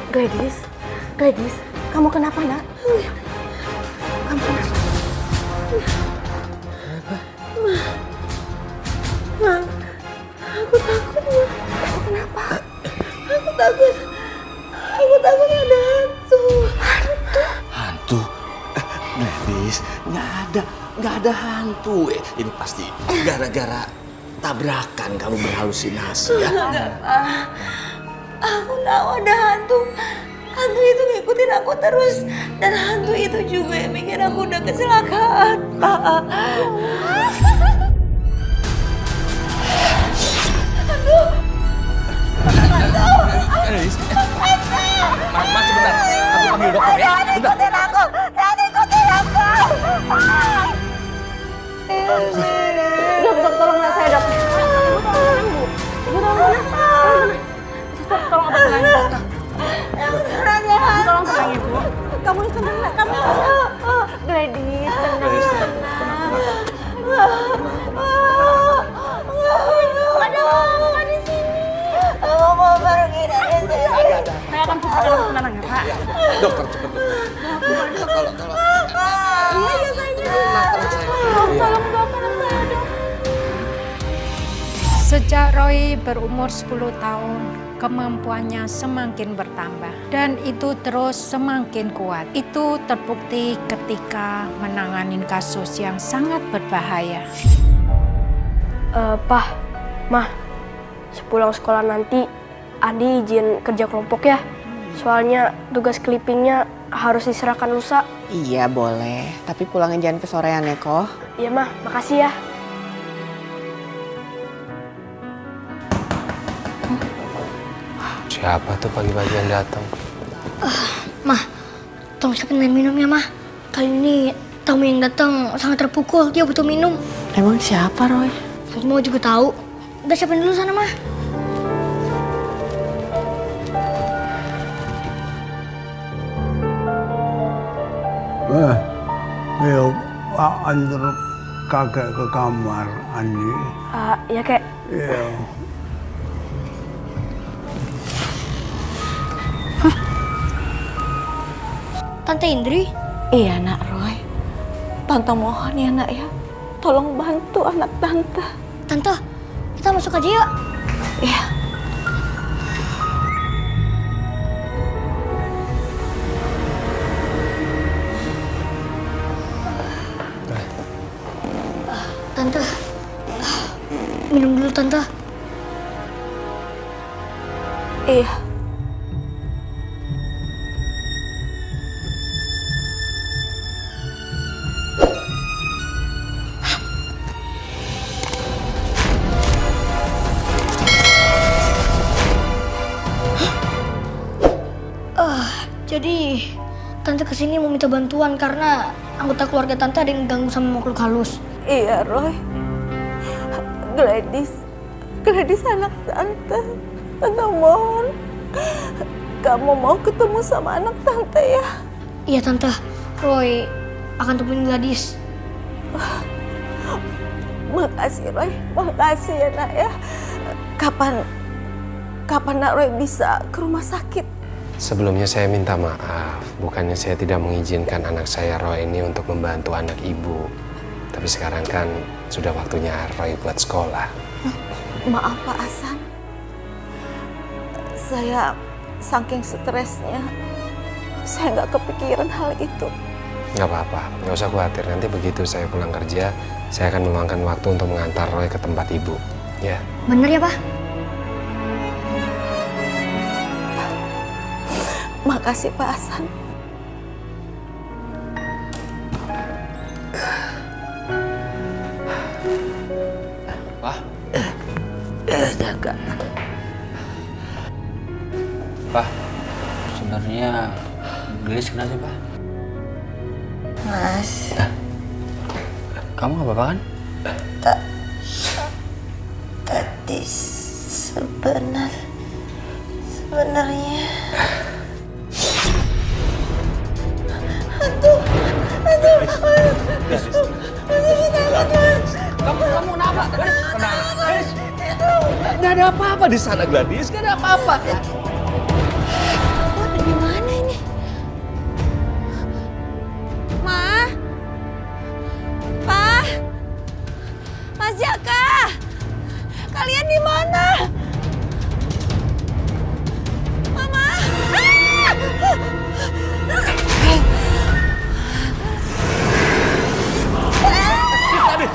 Gladys, Gladys, kamu kenapa nak? Kamu kenapa? Ma, aku takut ma. Aku kenapa? Aku takut. Aku takut ada hantu. Hantu? Hantu? Gladys, nggak ada hantu. Ini pasti gara-gara tabrakan kamu berhalusinasi ya. Enggak, aku tahu ada hantu. Hantu itu ngikutin aku terus. Dan hantu itu juga yang bikin aku udah kecelakaan, Pak. Gladys, Mama sebentar. Aku panggil dokter ya. Jangan ikutin aku. Jangan ikutin aku. Dok, tolong saya, dok. Ibu tolong, Bu. Suster, tolong obat penanganan, dokter. Tolong tenang, Ibu. Kamu tenang, nak. Kamu Gladys, tenang. Ada apa di sini? Aku mau pergi dari sini. Saya akan coba tenang ya, Pak. Dokter cepet. Tolong. Iya, sayang. Tolong dokter, dok. Sejak Roy berumur 10 tahun, kemampuannya semakin bertambah dan itu terus semakin kuat. Itu terbukti ketika menangani kasus yang sangat berbahaya. Pak, Mah, sepulang sekolah nanti Andi izin kerja kelompok ya. Soalnya tugas clippingnya harus diserahkan lusa. Iya boleh, tapi pulangnya jangan kesorean ya Ko. Iya Mah, makasih ya. Siapa tuh pagi-pagi yang datang? Mah, tolong siapin air minumnya, Mah. Kali ini tamu yang datang sangat terpukul, dia butuh minum. Emang siapa Roy? Semua juga tahu. Udah siapin dulu sana, Mah. Ayo, antar kakek ke kamar, Andi. Ya kek. Iya. Tante Indri? Iya, nak Roy. Tante mohon ya, nak ya. Tolong bantu anak tante. Tante, kita masuk aja yuk. Iya. Tante, minum dulu Tante. Iya. Jadi, Tante kesini mau minta bantuan karena anggota keluarga Tante ada yang ganggu sama makhluk halus. Iya, Roy. Gladys anak tante. Tante mohon. Kamu mau ketemu sama anak tante ya? Iya Tante, Roy akan temuin Gladys. Makasih, Roy. Makasih ya, nak ya. Kapan nak Roy bisa ke rumah sakit? Sebelumnya saya minta maaf, bukannya saya tidak mengizinkan anak saya Roy ini untuk membantu anak ibu. Tapi sekarang kan sudah waktunya Roy buat sekolah. Maaf Pak Hasan. Saya saking stresnya, saya nggak kepikiran hal itu. Nggak apa-apa, nggak usah khawatir. Nanti begitu saya pulang kerja, saya akan meluangkan waktu untuk mengantar Roy ke tempat ibu. Ya. Bener ya, Pak? Makasih Pak Hasan. Pak. Jaga. Pak, sebenarnya Gladys kenapa sih, Pak? Mas. Kamu nggak apa-apa kan? Tadi sebenarnya Kamu kenapa? Gak ada apa-apa di sana, Gladys. Gak ada apa-apa.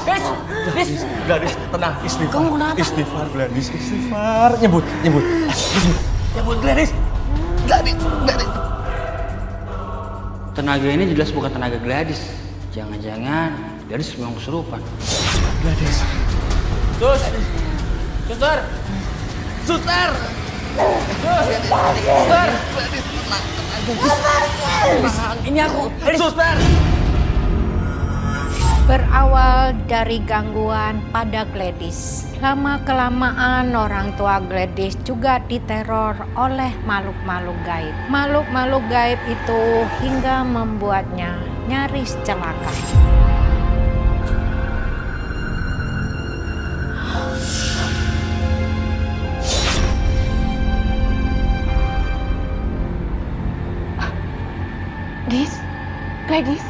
Gladys, tenang, istighfar. Kamu kenapa? Istighfar, Gladys, istighfar. Nyebut. Nyebut, Gladys. Gladys. Tenaga ini jelas bukan tenaga Gladys. Jangan-jangan Gladys memang kesurupan. Gladys. Suster! Ini aku. Suster. Berawal dari gangguan pada Gladys. Lama-kelamaan orang tua Gladys juga diteror oleh makhluk-makhluk gaib. Makhluk-makhluk gaib itu hingga membuatnya nyaris celaka. Gladys,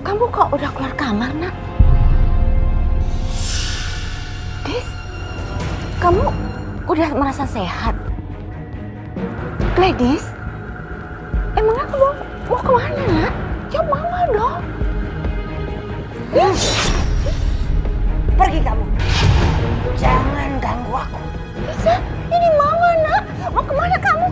kamu kok udah keluar kamar, nak? Gladys, kamu udah merasa sehat? Gladys, emangnya kamu mau kemana, nak? Jawab mama dong. Pergi kamu. Jangan ganggu aku. Bisa, ini mama, nak. Mau kemana kamu?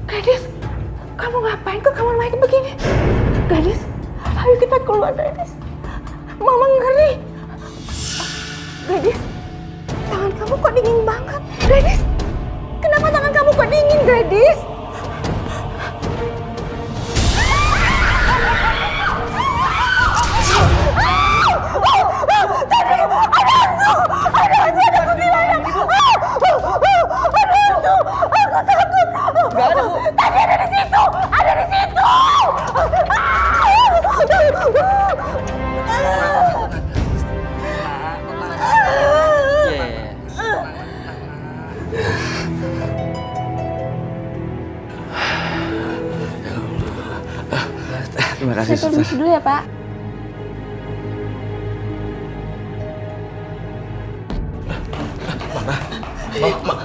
Gladys, kamu ngapain ke kamar Mike begini? Gladys, ayo kita keluar, Gladys. Mama ngeri. Gladys, tangan kamu kok dingin banget? Gladys, kenapa tangan kamu kok dingin, Gladys? Terima kasih, Saya permisi dulu ya, Pak.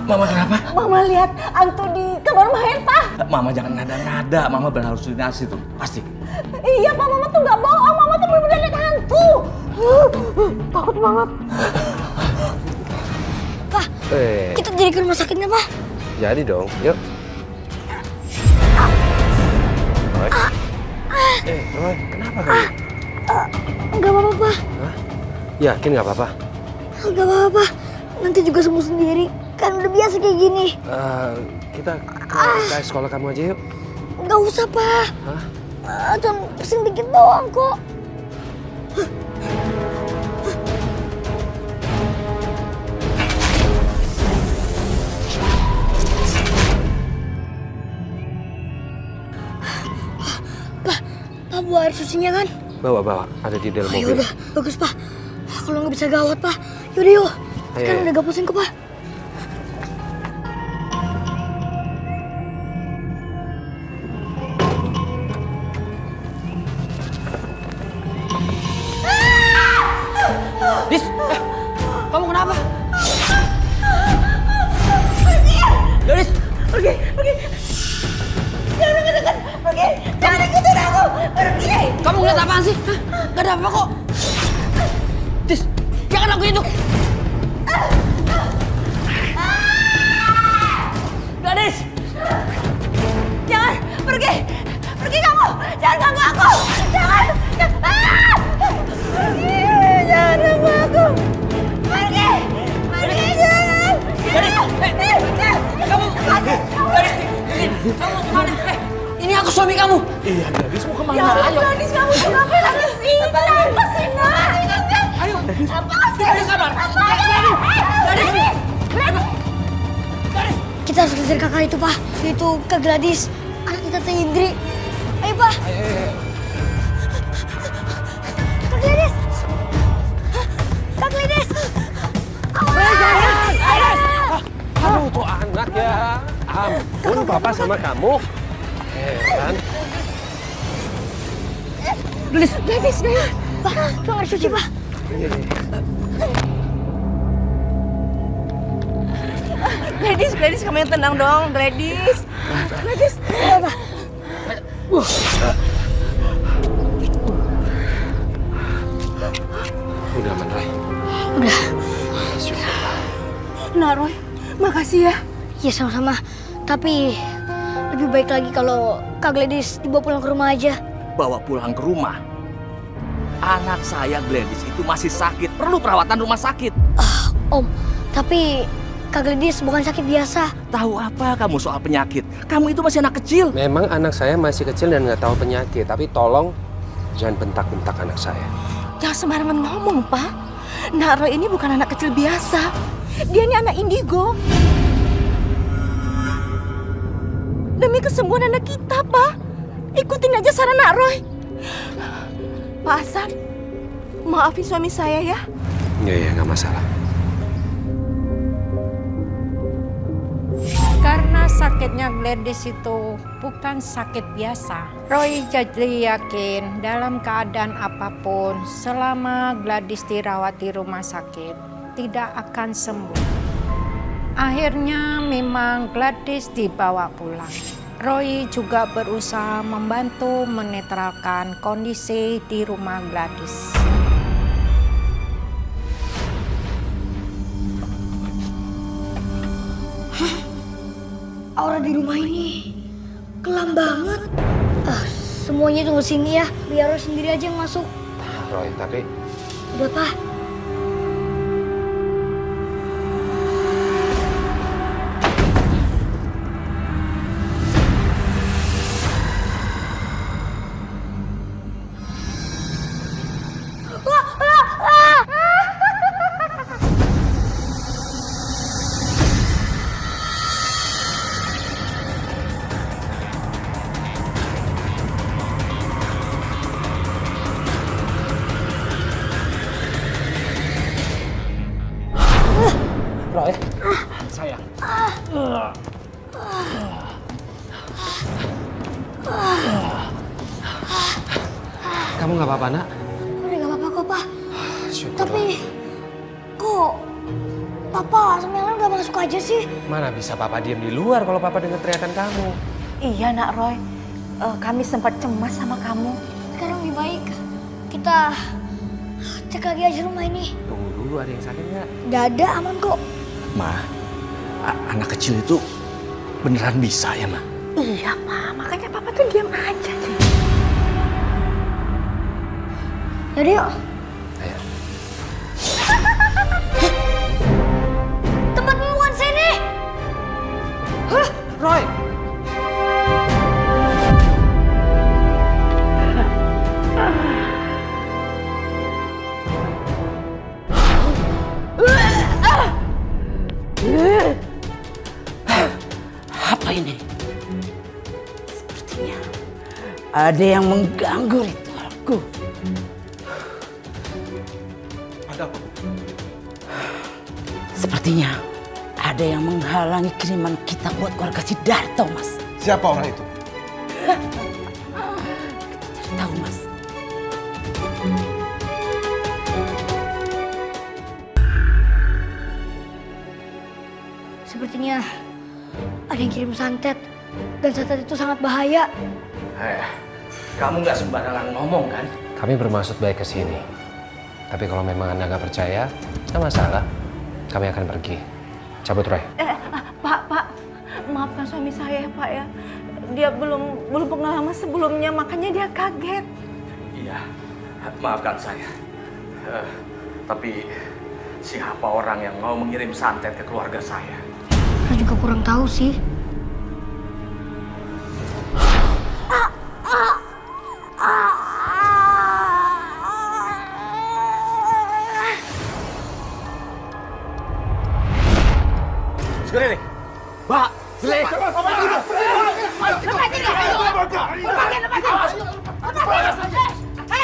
Mama kenapa? Mama lihat hantu di kamar Mahen, Pak. Mama jangan nada-nada, Mama berhalusinasi tuh, pasti. Iya, Pak, Mama tuh nggak bohong. Mama tuh benar-benar lihat hantu. Takut banget. Pak, kita jadi ke rumah sakitnya, Pak. Jadi dong, yuk. Roy, kenapa kamu? Nggak apa-apa, Pak. Hah? Yakin nggak apa-apa? Nggak apa-apa. Nanti juga sembuh sendiri. Kan udah biasa kayak gini. Kita ke sekolah kamu aja yuk. Nggak usah, Pak. Hah? Cuma pusing dikit doang kok. Pak, bawa air sucinya kan? Bawa, ada di dalam mobil. Yaudah, bagus, Pak. Kalau nggak bisa gawat, Pak. Yaudah, yuk. Sekarang udah gak pusing kok, Pak. Dis, kamu kenapa? Gladys, Pergi. Jangan dekat-dekat. Pergi. Jangan ikutin aku. Pergi. kamu ngeliat apaan sih? Hah? Gak ada apa kok. Dis, jangan lakuin itu. Gladys, Jangan. Pergi. Pergi kamu. Jangan ganggu aku. Jangan. Pergi. Jangan ganggu aku. Pergi. Jangan. Gladys, kamu kemana? Ini aku suami kamu. Iya, Gladys mau kemana? Ya Allah, Gladys, kamu tuh ngapain lagi sih? Kenapa sih, Nak? Ayo, Apa sih? kita sabar. Gladys, Kita harus kejar kakak itu, Pak. Itu Kak Gladys. Anak kita Teh Indri. Ayo, Pak. Kak Gladys. Kak Gladys. Kamu tuh anak ya. Ampun, Papa sama kamu. Heran. Gladys. Pak, tolong air suci, Pak. Gladys, kamu yang tenang dong, Gladys. Udah, Man, Roy. Udah. Syukurlah. Nah, Roy, makasih ya. Ya sama-sama. Tapi lebih baik lagi kalau Kak Gladys dibawa pulang ke rumah aja. Bawa pulang ke rumah. Anak saya Gladys itu masih sakit, perlu perawatan rumah sakit. Om, tapi Kak Gladys bukan sakit biasa. Tahu apa kamu soal penyakit? Kamu itu masih anak kecil. Memang anak saya masih kecil dan nggak tahu penyakit, tapi tolong jangan bentak-bentak anak saya. Jangan sembarangan ngomong, Pak. Nak Roy ini bukan anak kecil biasa. Dia ini anak indigo. Demi kesembuhan anak kita, Pak. Ikutin aja saran Nak Roy. Pak Hasan, maafin suami saya ya. Iya, nggak masalah. Karena sakitnya Gladys itu bukan sakit biasa, Roy jadi yakin dalam keadaan apapun selama Gladys dirawat di rumah sakit tidak akan sembuh. Akhirnya memang Gladys dibawa pulang. Roy juga berusaha membantu menetralkan kondisi di rumah Gladys. Aura di rumah ini kelam banget. Semuanya tunggu sini ya, biar Roy sendiri aja yang masuk. Roy, tapi Udah, Pak. Roy, sayang. Kamu nggak apa-apa, Nak? Udah gak apa-apa kok, Pak. Syukur. Tapi kok Papa sama Ellen udah masuk aja sih? Mana bisa Papa diam di luar kalau Papa dengar teriakan kamu? Iya, Nak Roy. Kami sempat cemas sama kamu. Sekarang lebih baik kita cek lagi aja rumah ini. Tunggu dulu, ada yang sakit nggak? Gak ada, aman kok. Ma, anak kecil itu beneran bisa ya, Ma? Iya, Pak. Makanya Papa tuh diam aja deh. Yaudah yuk. Ayo. Tempat pembuangan sini. Roy! Apa ini? Sepertinya ada yang mengganggu ritualku. Ada apa, Bu? Sepertinya ada yang menghalangi kiriman kita buat keluarga Sidarto, Mas. Siapa orang itu? Cari tahu, Mas. Sepertinya ada yang kirim santet. Dan santet itu sangat bahaya. Kamu nggak sembarangan ngomong kan? Kami bermaksud baik ke sini. Tapi kalau memang Anda nggak percaya, nggak masalah. Kami akan pergi. Cabut, Roy. Pak, maafkan suami saya, Pak ya. Dia belum pengalaman sebelumnya, makanya dia kaget. Iya, maafkan saya. Tapi siapa orang yang mau mengirim santet ke keluarga saya? Saya juga kurang tahu sih. Segera nih, Mbak.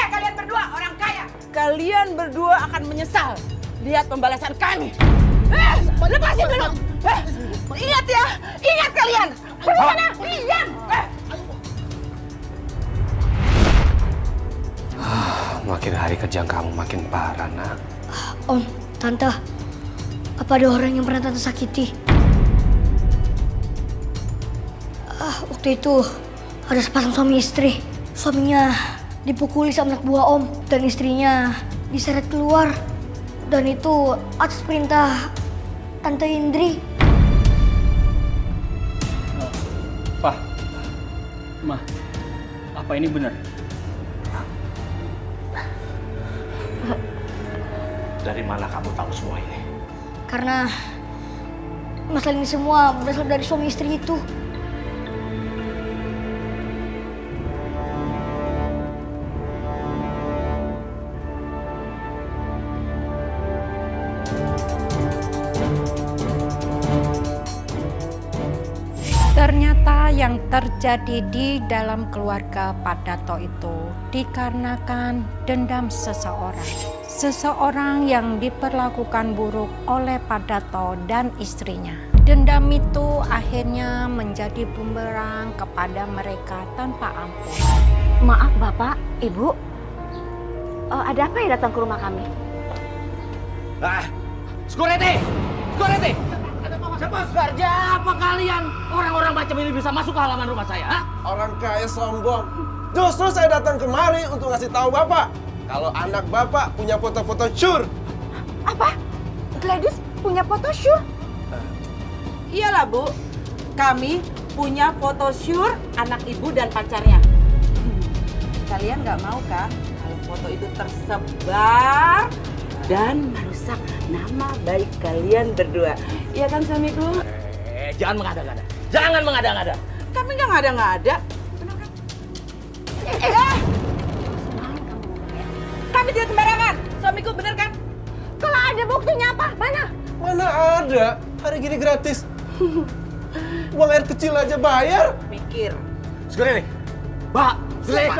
Kalian berdua orang kaya. Kalian berdua akan menyesal lihat pembalasan kami. Lepasin dulu. Ingat ya, ingat kalian. Pergi sana, diam. makin hari kejang kamu makin parah, nak. Om, Tante, apa ada orang yang pernah Tante sakiti? Waktu itu ada sepasang suami istri. Suaminya dipukuli sama anak buah Om dan istrinya diseret keluar. Dan itu atas perintah Tante Indri. Pak, Ma, apa ini benar? Dari mana kamu tahu semua ini? Karena masalah ini semua berasal dari suami istri itu. Ternyata yang terjadi di dalam keluarga Pak Dato itu dikarenakan dendam seseorang. Seseorang yang diperlakukan buruk oleh Pak Dato dan istrinya. Dendam itu akhirnya menjadi bumerang kepada mereka tanpa ampun. Maaf Bapak, Ibu. Ada apa yang datang ke rumah kami? Security! Security! Kerja apa kalian? Orang-orang macam ini bisa masuk ke halaman rumah saya, ha? Orang kaya sombong. Justru saya datang kemari untuk ngasih tahu Bapak kalau anak Bapak punya foto-foto syur. Apa? Gladys punya foto syur? Iyalah Bu, kami punya foto syur anak ibu dan pacarnya. Kalian nggak mau kan kalau foto itu tersebar dan merusak nama baik kalian berdua? Iya kan suamiku? Jangan mengada-ngada. Jangan mengada-ngada. Kami nggak ngada-ngada. Benar kan? Kami tidak sembarangan. Suamiku benar kan? Kalau ada buktinya apa? Mana? Mana ada? Hari gini gratis. Uang air kecil aja bayar. Mikir. Security! Mbak! Jelek!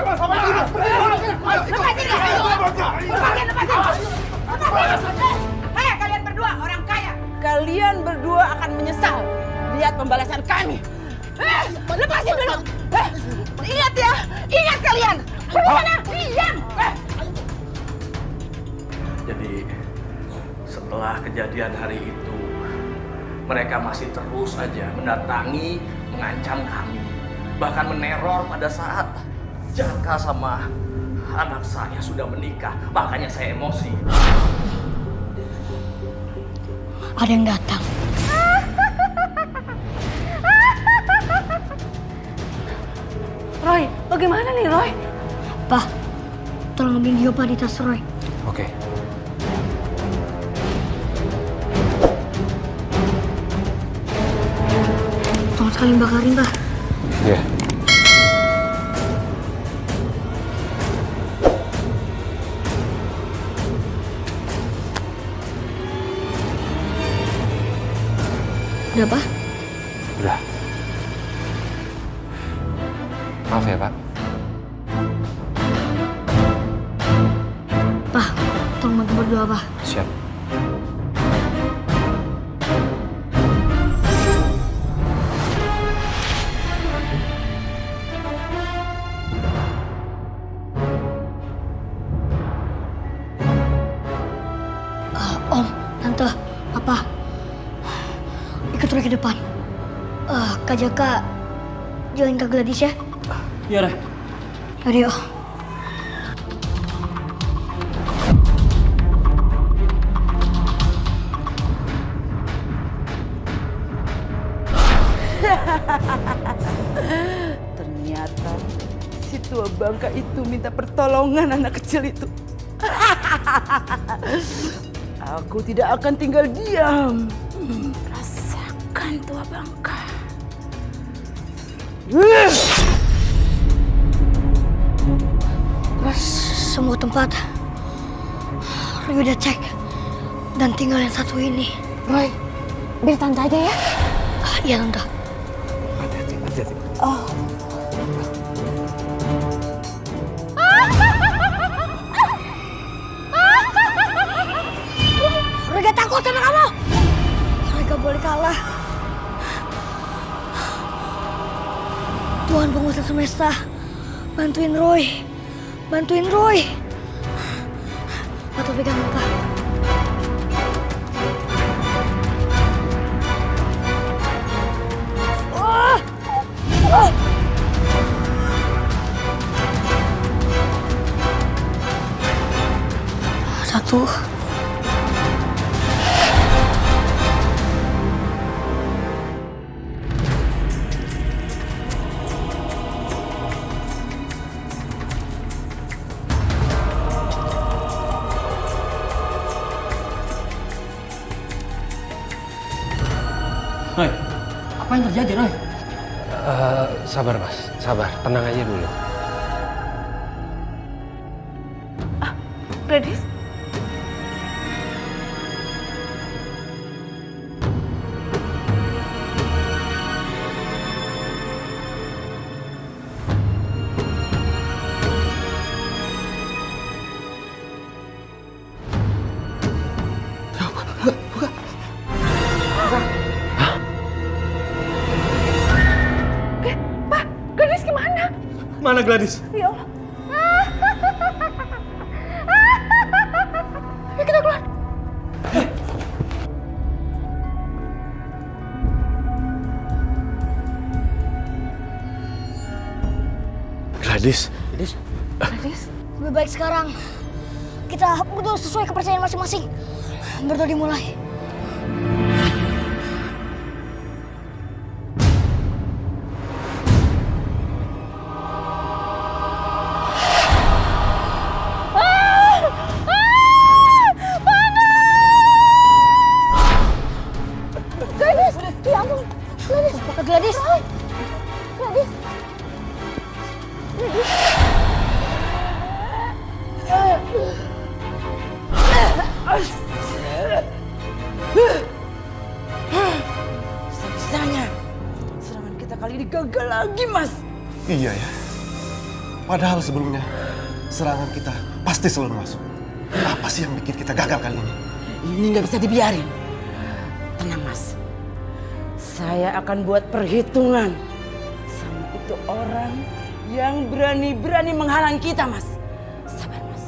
Hei kalian berdua orang kaya. Kalian berdua akan menyesal lihat pembalasan kami. Lepasin dulu. Ingat ya, ingat kalian. Bagaimana? Diam. Jadi setelah kejadian hari itu, mereka masih terus aja mendatangi, mengancam kami. Bahkan meneror pada saat Jaka sama anak saya sudah menikah. Makanya saya emosi. Ada yang datang. Roy, bagaimana nih Roy? Pak, tolong ambil dia Pak di tas Roy. Oke. Tolong sekali bakarin Pak. Iya. Udah Pak? Udah. Maaf ya, Pak. Pak, tolong bantu berdoa Pak. Siap. Om, Tante, Papa, ikut Roy ke depan. Kak Jaka, jagain Kak Gladys ya. Iya, Reh. Yaudah yuk. Ternyata si tua bangka itu minta pertolongan anak kecil itu. Aku tidak akan tinggal diam. Rasakan tua bangka. Semua tempat Roy udah cek dan tinggal yang satu ini. Roy, biar Tante aja ya. Iya Tante. Roy gak takut sama kamu. Roy gak boleh kalah. Tuhan penguasa semesta, bantuin Roy. Bantuin Roy. Papa pegang Papa. Satu. Roy, apa yang terjadi, Roy? Sabar Mas, sabar. Tenang aja dulu. Gladys? Gladys gimana? Mana Gladys? Ya Allah. Ayo kita keluar. Gladys? Gladys? Lebih baik sekarang kita berdoa sesuai kepercayaan masing-masing. Berdoa dimulai. Gladys! Ya ampun! Gladys! Apakah Gladys? Gladys! Bisa-bisanya serangan kita kali ini gagal lagi, Mas. Iya ya. Padahal sebelumnya serangan kita pasti selalu masuk. Apa sih yang bikin kita gagal kali ini? Ini nggak bisa dibiarin. Tenang, Mas. Saya akan buat perhitungan sama itu orang yang berani-berani menghalang kita, Mas. Sabar, Mas.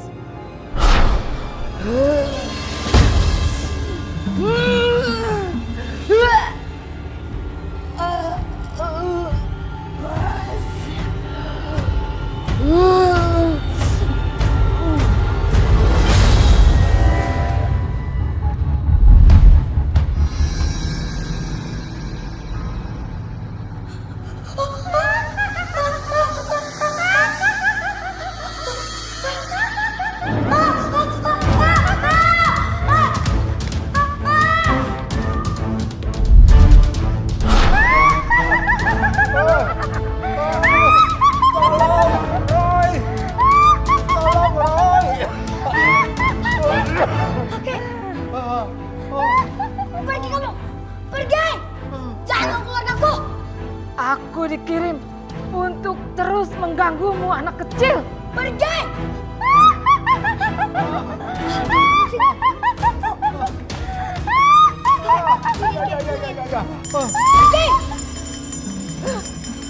Pergi kamu! Pergi! Jangan keluarga aku! Aku dikirim untuk terus mengganggumu, anak kecil. Pergi! Pergi!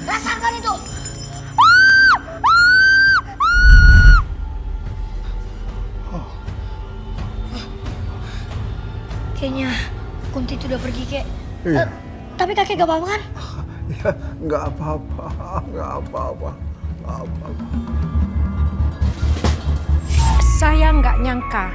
Rasakan itu! Kayaknya Kunti itu udah pergi, Kek. Iya. Tapi kakek gak apa-apa kan? Ya, nggak apa-apa, nggak apa-apa, nggak apa-apa. Saya nggak nyangka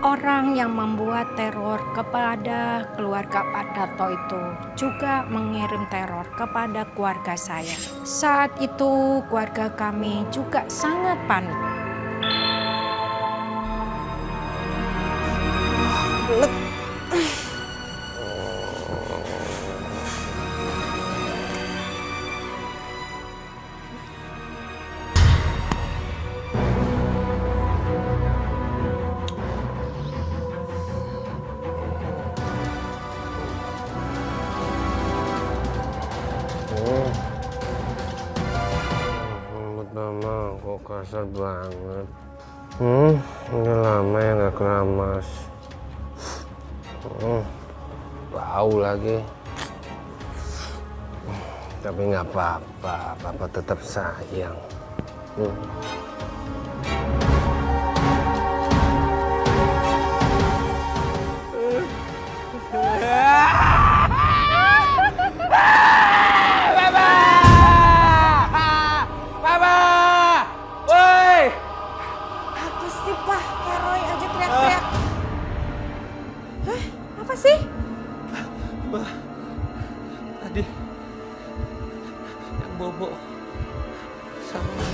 orang yang membuat teror kepada keluarga Pak Darto itu juga mengirim teror kepada keluarga saya. Saat itu keluarga kami juga sangat panik. Mama kok kasar banget. Udah lama ya nggak keramas. Bau lagi. Tapi nggak apa-apa, Papa tetap sayang. sih, Pak? Kak Roy aja teriak-teriak. Hah? Apa sih? Mbak, tadi yang bobo sama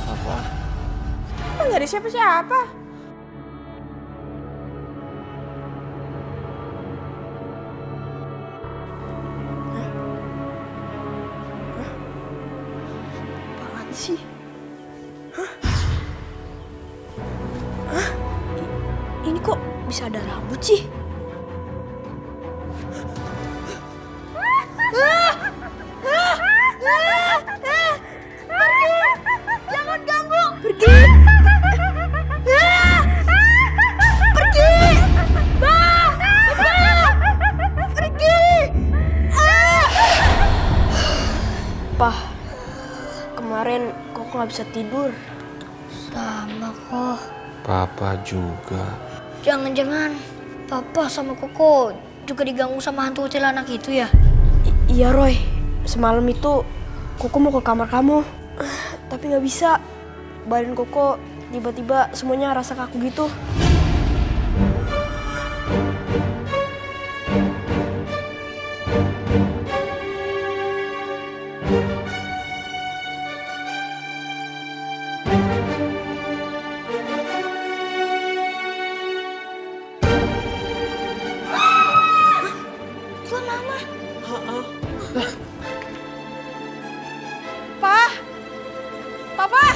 apa? Nggak ada siapa-siapa. Apaan sih? Hah? Hah? Ini kok bisa ada rambut sih? Pergi! Jangan ganggu! Pergi! Pergi! Bah! Pergi! Pah, kemarin Koko nggak bisa tidur. Sama kok. Papa juga. Jangan-jangan Papa sama Koko juga diganggu sama hantu kuntilanak itu ya? Iya Roy, semalam itu Koko mau ke kamar kamu, tapi nggak bisa. Badan Koko tiba-tiba semuanya rasa kaku gitu. Tuan Mama. Pak! Papa!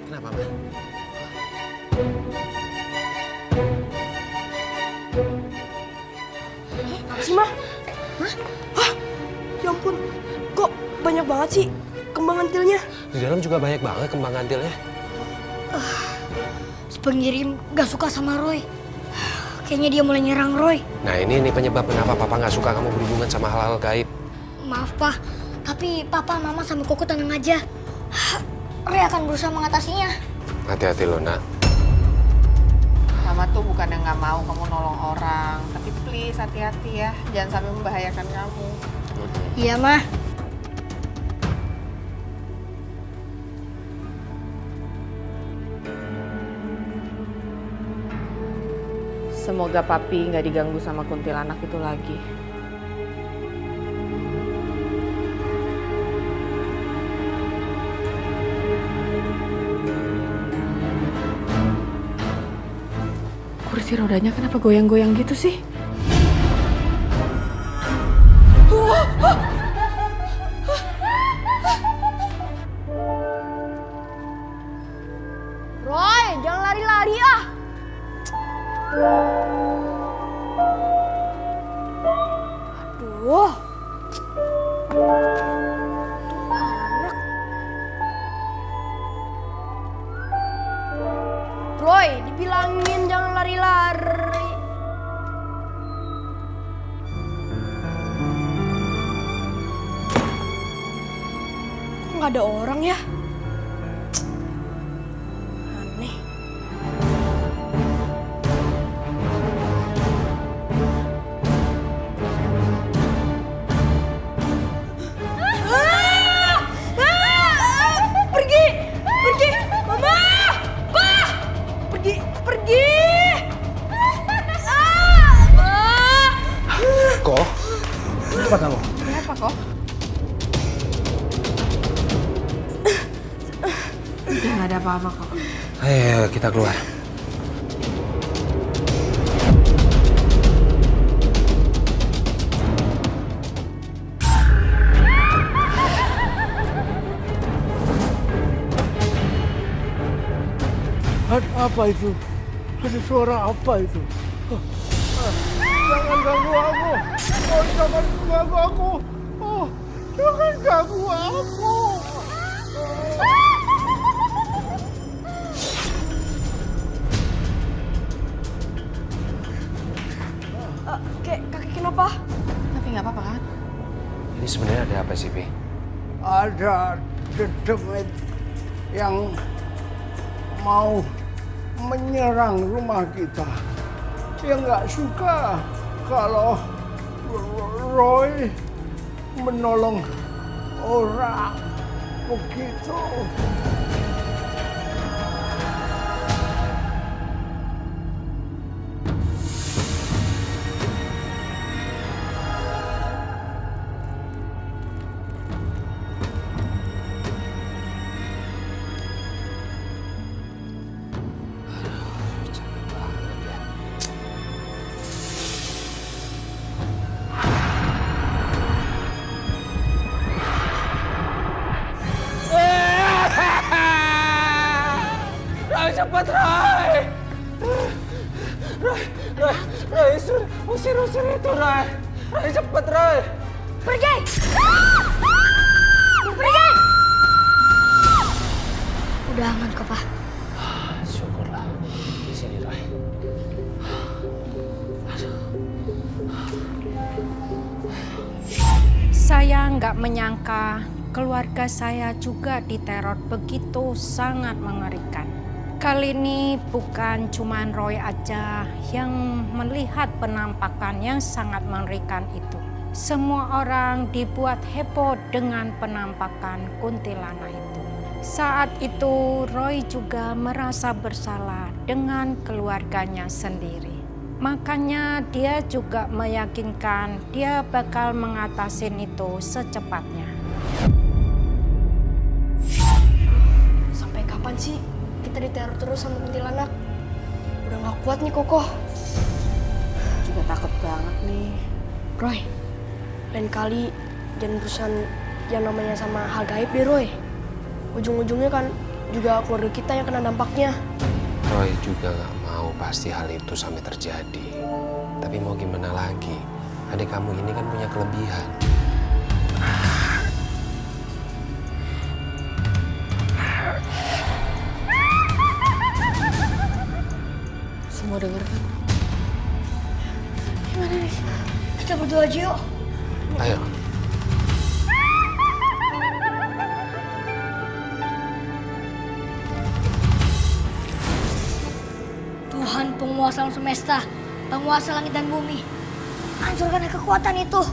Kenapa, Mbak? Apa sih, Ma? Hah? Ya ampun, kok banyak banget sih kembang antilnya? Di dalam juga banyak banget kembang antilnya. Si pengirim gak suka sama Roy. Kayaknya dia mulai nyerang Roy. Nah ini penyebab kenapa Papa nggak suka kamu berhubungan sama hal-hal gaib. Maaf, Pak. Tapi Papa, Mama, sama Koko tenang aja. Roy akan berusaha mengatasinya. Hati-hati loh, Nak. Mama tuh bukan yang nggak mau kamu nolong orang, tapi please hati-hati ya, jangan sampai membahayakan kamu. Iya, Ma. Semoga Papi nggak diganggu sama kuntilanak itu lagi. Kursi rodanya kenapa goyang-goyang gitu sih? Roy, jangan lari-lari ah! Aduh. Anak. Roy, dibilangin jangan lari-lari. Kok nggak ada orang ya? Aneh. Pergi! Pergi! Mama! Pa! Pergi! Pergi! Kok? Kenapa kamu? Kenapa kok? Udah nggak ada apa-apa kok. Ayo kita keluar. Ada apa itu? Ada suara apa itu? Jangan ganggu aku. Oh, jangan ganggu aku. Oh, jangan ganggu aku. Kaki kenapa? Tapi nggak apa-apa kan? Ini sebenarnya ada apa sih, Pi? Ada dedemit yang mau menyerang rumah kita. Dia nggak suka kalau Roy menolong orang begitu. Rai, cepat Rai! Rai, usir itu Rai! Rai, cepat Rai! Pergi! Pergi! Udah aman kok, Pak. Syukurlah. Di sini Rai. Saya nggak menyangka keluarga saya juga diteror begitu sangat mengerikan. Kali ini bukan cuma Roy aja yang melihat penampakan yang sangat mengerikan itu. Semua orang dibuat heboh dengan penampakan kuntilanak itu. Saat itu Roy juga merasa bersalah dengan keluarganya sendiri. Makanya dia juga meyakinkan dia bakal mengatasin itu secepatnya. Sampai kapan sih kita diteror terus sama kuntilanak? Udah gak kuat nih Kokoh. Juga takut banget nih. Roy, lain kali jangan urusan yang namanya sama hal gaib deh Roy. Ujung-ujungnya kan juga keluarga kita yang kena dampaknya. Roy juga nggak mau pasti hal itu sampai terjadi. Tapi mau gimana lagi? Adik kamu ini kan punya kelebihan. Semua denger kan? Gimana nih? Kita berdua aja yuk. Ayo. Tuhan penguasa alam semesta, penguasa langit dan bumi, hancurkan kekuatan itu.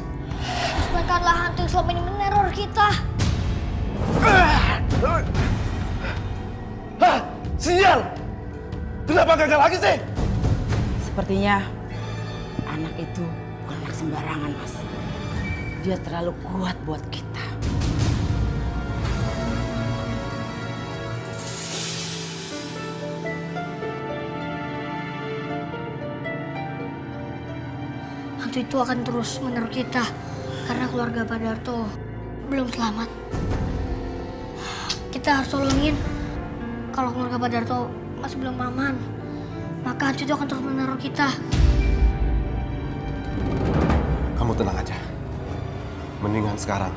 Musnahkanlah hantu yang selama ini meneror kita. Hah? Sial! Kenapa gagal lagi sih? Sepertinya anak itu bukan anak sembarangan, Mas. Dia terlalu kuat buat kita. Hantu itu akan terus meneror kita karena keluarga Pak Darto belum selamat. Kita harus tolongin. Kalau keluarga Pak Darto masih belum aman, maka hantu itu akan terus meneror kita. Kamu tenang aja. Mendingan sekarang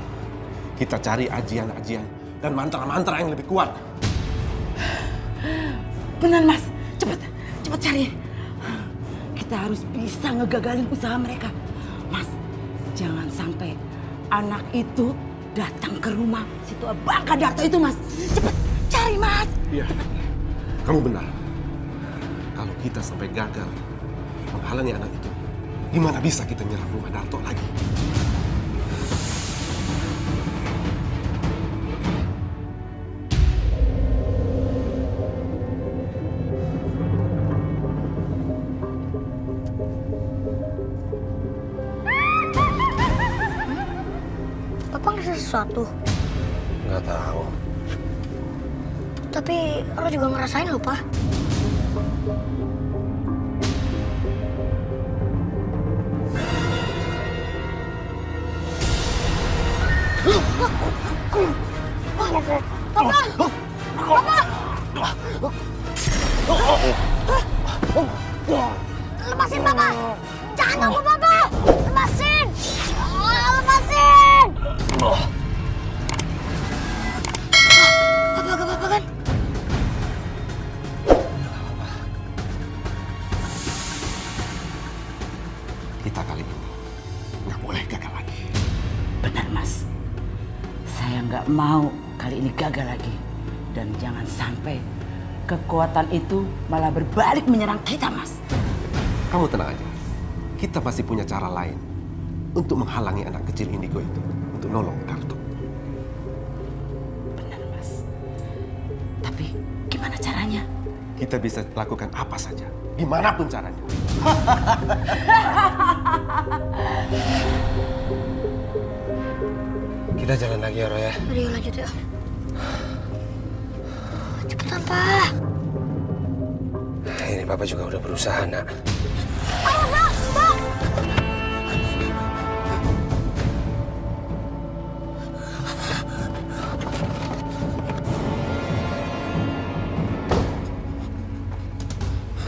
kita cari ajian-ajian dan mantra-mantra yang lebih kuat. Benar, Mas. Cepat cari. Kita harus bisa ngegagalin usaha mereka. Mas, jangan sampai anak itu datang ke rumah si tua Bangka Darto itu, Mas. Cepat cari, Mas. Iya, kamu benar. Kalau kita sampai gagal menghalangi anak itu, gimana bisa kita nyerang rumah Darto lagi? Papa ngerasa sesuatu, Nggak tahu. tapi lo juga ngerasain loh, Pak. Lepasin Papa! Jangan ganggu Papa! Lepasin! Lepasin! Papa gak apa-apa kan? Kita kali ini nggak boleh gagal lagi. Benar, Mas. Saya nggak mau kali ini gagal lagi. Dan jangan sampai kekuatan itu malah berbalik menyerang kita, Mas. Kamu tenang aja. Kita masih punya cara lain untuk menghalangi anak kecil indigo itu untuk nolong Darto. Benar, Mas. Tapi gimana caranya? Kita bisa lakukan apa saja, gimana pun caranya. Kita jalan lagi ya, Roy ya. Yuk lanjut ya. Cepetan, Pak. Ini Papa juga udah berusaha, Nak. Ayo, Pak! Pak!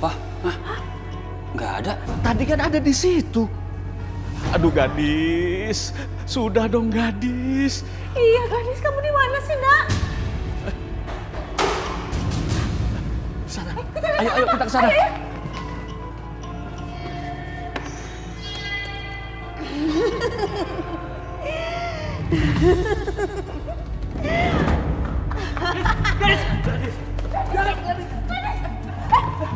Papa? Hah? Nggak ada. Tadi kan ada di situ. Aduh gadis, sudah dong gadis. Iya gadis, kamu di mana sih nak? Sana. Ayo kita ke sana.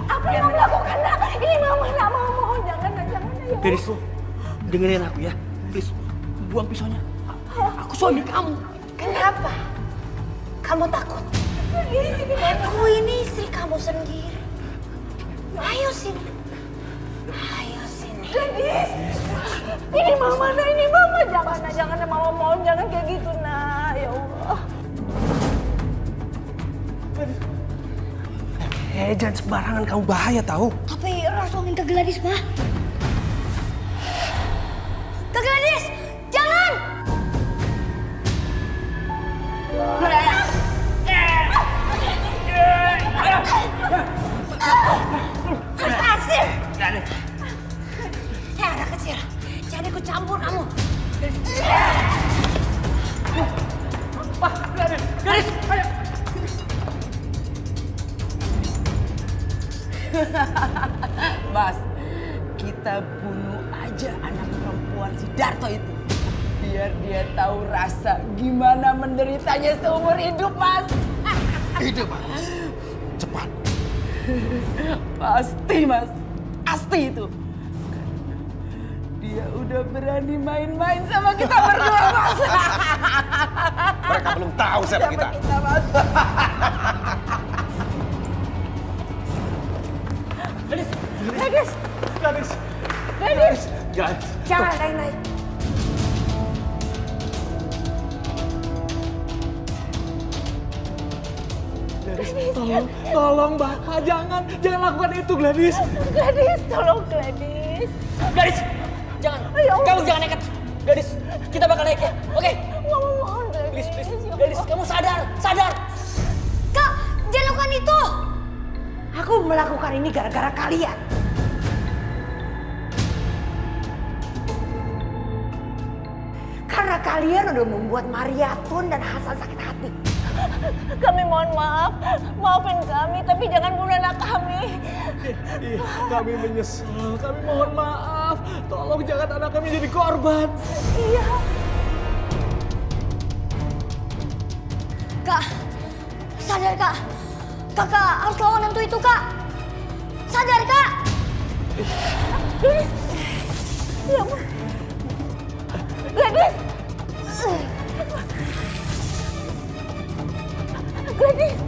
Apa yang kamu lakukan nak? Ini mama nak, mama mohon jangan nak, jangan nak. Ya Gadis, dengerin aku ya. Please, buang pisaunya. Aku suami kamu. Kenapa? Kamu takut? Aku ini istri kamu sendiri. Ayo sini. Ayo sini. Gadis, ini mama nak, ini mama. Jangan nak, jangan nak, mama mohon jangan kayak gitu nak. Ya Allah. Jangan sembarangan, kamu bahaya tahu. Tapi Rasul minta Gladys, Ma. Kak Gladys, jangan! Asir! Hei anak kecil, jangan ikut campur kamu. Gadis, ayo. Mas, kita bunuh aja anak perempuan si Darto itu. Biar dia tahu rasa gimana menderitanya seumur hidup, Mas. Ide bagus. Cepat. Pasti, Mas. Pasti itu. Dia udah berani main-main sama kita berdua, Mas. Mereka belum tahu siapa kita. Mas. Gadis, Gadis. gadis, Gadis. jangan naik-naik. Tolong Bapak, jangan lakukan itu Gladys. Gadis, tolong Gladis. Gadis, jangan. Ayo. Kamu jangan nekat. Gadis, kita bakal naik ya. Oke? Mama mohon Gladis. Please. Ya Gadis, Allah. kamu sadar. Kak, jangan lakukan itu! Aku melakukan ini gara-gara kalian. Karena kalian udah membuat Mariatun dan Hasan sakit hati. Kami mohon maaf, maafin kami, tapi jangan bunuh anak kami. Iya, kami menyesal. Kami mohon maaf. Tolong jangan anak kami jadi korban. Iya. Kak, sadar Kak. Kakak harus lawan hantu itu, Kak. Sadar, Kak. Gadis. Ya ampun. Gadis. Gadis.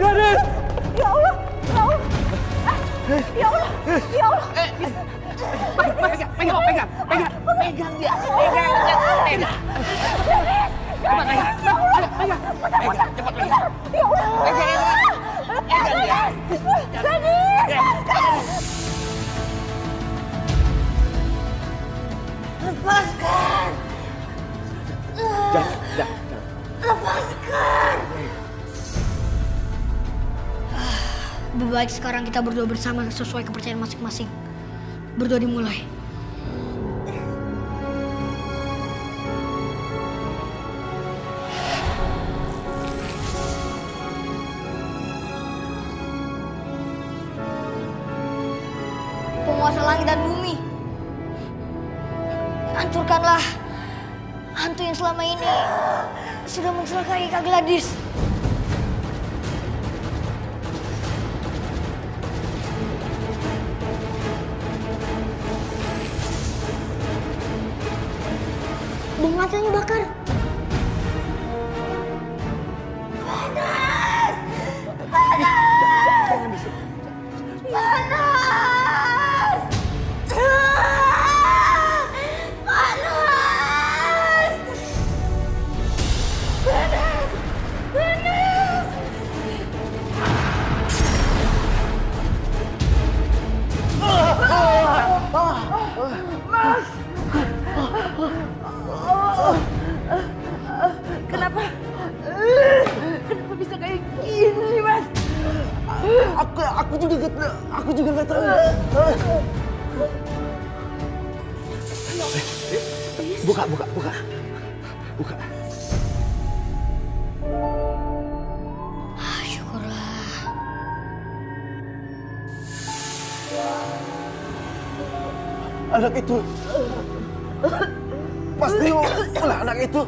Gadis. Ya Allah. Ya Allah. Ya Allah. Ya Allah. Pegang dia. Pegang. Cepat pegang. Cepat pegang. Ya Allah. Pegang dia. Lepaskan. Lepaskan. Lebih baik sekarang kita berdoa bersama sesuai kepercayaan masing-masing. Berdoa dimulai. Penguasa langit dan bumi, hancurkanlah hantu yang selama ini sudah mencelakai Kak Gladys. Bung matanya bakar. Panas! Panas! Panas! Panas! Panas! Panas! sakit. Aku juga nggak tahu. Buka. Syukurlah. Anak itu pasti ulah anak itu.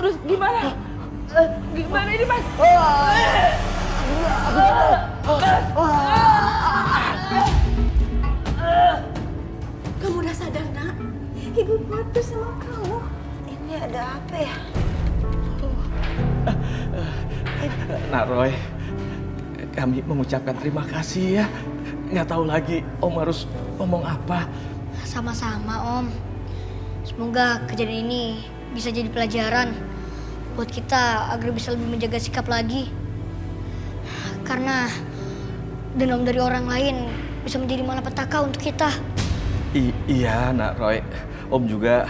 Terus gimana? Gimana ini, Mas? Kamu udah sadar, Nak? Ibu khawatir sama kamu. Ini ada apa ya? Nak Roy, kami mengucapkan terima kasih ya. Nggak tahu lagi Om harus ngomong apa. Sama-sama, Om. Semoga kejadian ini bisa jadi pelajaran buat kita agar bisa lebih menjaga sikap lagi. Karena dendam dari orang lain bisa menjadi malapetaka untuk kita. Iya, Nak Roy. Om juga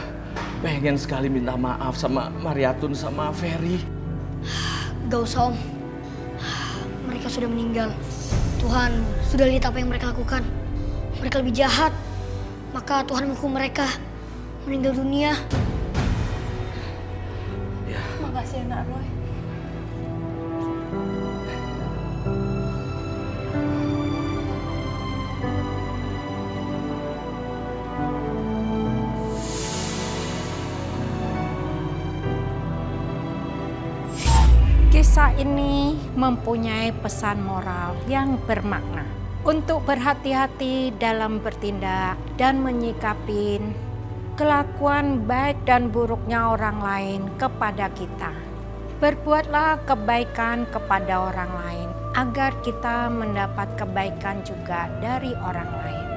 pengen sekali minta maaf sama Mariatun sama Ferry. Gak usah, Om. Mereka sudah meninggal. Tuhan sudah lihat apa yang mereka lakukan. Mereka lebih jahat. Maka Tuhan menghukum mereka meninggal dunia. Makasih ya, Nak Roy. Kisah ini mempunyai pesan moral yang bermakna untuk berhati-hati dalam bertindak dan menyikapi kelakuan baik dan buruknya orang lain kepada kita. Berbuatlah kebaikan kepada orang lain agar kita mendapat kebaikan juga dari orang lain.